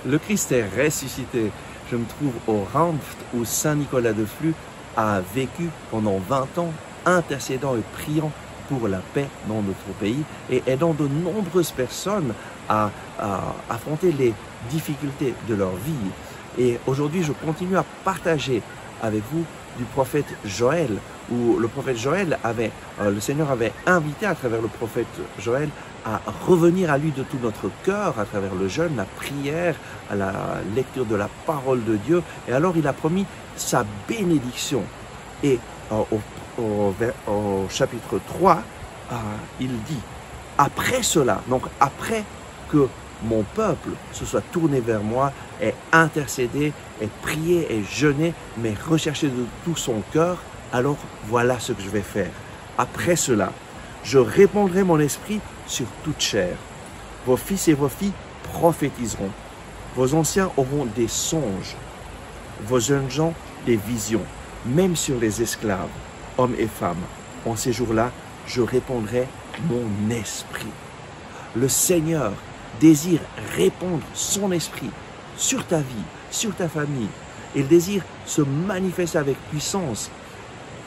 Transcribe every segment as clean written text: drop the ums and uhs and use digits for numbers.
Le Christ est ressuscité. Je me trouve au Ranft où Saint Nicolas de Flux a vécu pendant 20 ans, intercédant et priant pour la paix dans notre pays et aidant de nombreuses personnes à affronter les difficultés de leur vie. Et aujourd'hui, je continue à partager avec vous du prophète Joël, où le prophète Joël le Seigneur avait invité à travers le prophète Joël à revenir à lui de tout notre cœur, à travers le jeûne, la prière, à la lecture de la parole de Dieu. Et alors il a promis sa bénédiction. Et au chapitre 3, il dit, après cela, donc après que mon peuple se soit tourné vers moi, ait intercédé, ait prié, ait jeûné, mais recherché de tout son cœur, alors voilà ce que je vais faire. Après cela, je répandrai mon esprit sur toute chair. Vos fils et vos filles prophétiseront. Vos anciens auront des songes. Vos jeunes gens des visions, même sur les esclaves, hommes et femmes. En ces jours-là, je répandrai mon esprit. Le Seigneur désire répandre son esprit sur ta vie, sur ta famille. Il désire se manifester avec puissance.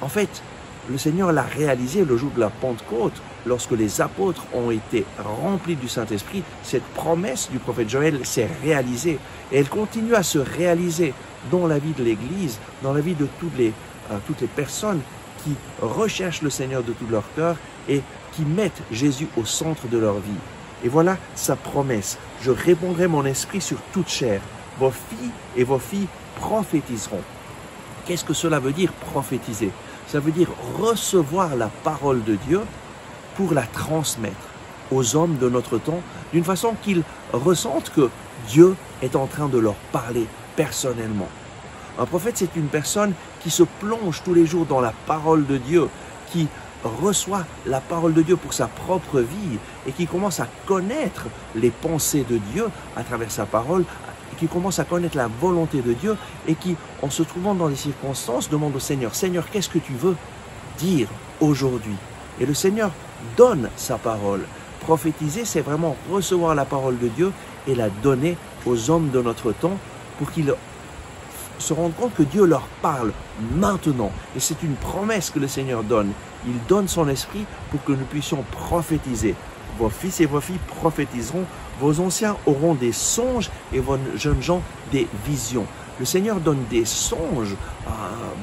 En fait, le Seigneur l'a réalisé le jour de la Pentecôte, lorsque les apôtres ont été remplis du Saint-Esprit. Cette promesse du prophète Joël s'est réalisée et elle continue à se réaliser dans la vie de l'Église, dans la vie de toutes les personnes qui recherchent le Seigneur de tout leur cœur et qui mettent Jésus au centre de leur vie. Et voilà sa promesse. Je répandrai mon esprit sur toute chair. Vos filles et vos filles prophétiseront. Qu'est-ce que cela veut dire, prophétiser? Ça veut dire recevoir la parole de Dieu pour la transmettre aux hommes de notre temps d'une façon qu'ils ressentent que Dieu est en train de leur parler personnellement. Un prophète, c'est une personne qui se plonge tous les jours dans la parole de Dieu, qui reçoit la parole de Dieu pour sa propre vie et qui commence à connaître les pensées de Dieu à travers sa parole, qui commence à connaître la volonté de Dieu et qui, en se trouvant dans des circonstances, demande au Seigneur, « Seigneur, qu'est-ce que tu veux dire aujourd'hui ?» Et le Seigneur donne sa parole. Prophétiser, c'est vraiment recevoir la parole de Dieu et la donner aux hommes de notre temps pour qu'ils se rendent compte que Dieu leur parle maintenant. Et c'est une promesse que le Seigneur donne. Il donne son esprit pour que nous puissions prophétiser. Vos fils et vos filles prophétiseront, vos anciens auront des songes et vos jeunes gens des visions. Le Seigneur donne des songes,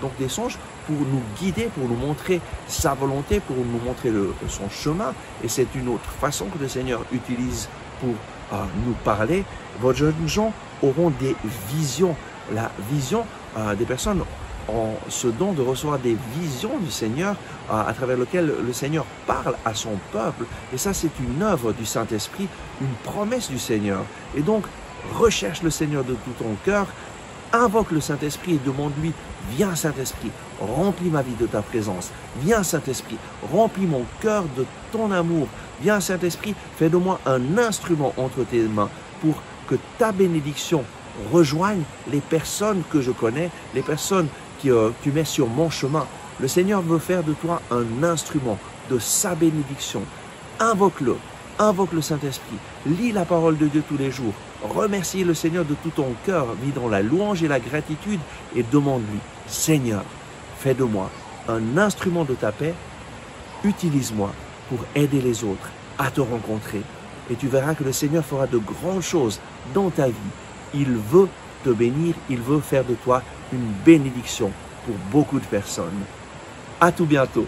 donc des songes pour nous guider, pour nous montrer sa volonté, pour nous montrer son chemin. Et c'est une autre façon que le Seigneur utilise pour nous parler. Vos jeunes gens auront des visions. La vision des personnes ont ce don de recevoir des visions du Seigneur à travers lequel le Seigneur parle à son peuple. Et ça, c'est une œuvre du Saint-Esprit, une promesse du Seigneur. Et donc, recherche le Seigneur de tout ton cœur, invoque le Saint-Esprit et demande-lui, viens Saint-Esprit, remplis ma vie de ta présence. Viens Saint-Esprit, remplis mon cœur de ton amour. Viens Saint-Esprit, fais de moi un instrument entre tes mains pour que ta bénédiction rejoigne les personnes que je connais, les personnes que tu mets sur mon chemin. Le Seigneur veut faire de toi un instrument de sa bénédiction. Invoque-le, invoque le Saint-Esprit, lis la parole de Dieu tous les jours, remercie le Seigneur de tout ton cœur, vis dans la louange et la gratitude et demande-lui, Seigneur, fais de moi un instrument de ta paix, utilise-moi pour aider les autres à te rencontrer. Et tu verras que le Seigneur fera de grandes choses dans ta vie. Il veut te bénir, il veut faire de toi une bénédiction pour beaucoup de personnes. À tout bientôt.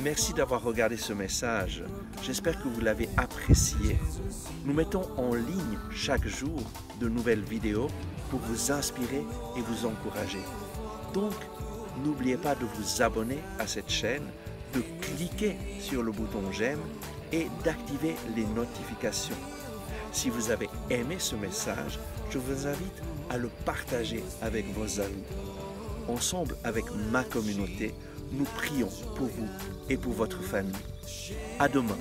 Merci d'avoir regardé ce message. J'espère que vous l'avez apprécié. Nous mettons en ligne chaque jour de nouvelles vidéos pour vous inspirer et vous encourager. Donc, n'oubliez pas de vous abonner à cette chaîne, de cliquer sur le bouton j'aime et d'activer les notifications. Si vous avez aimé ce message, je vous invite à le partager avec vos amis. Ensemble, avec ma communauté, nous prions pour vous et pour votre famille. À demain.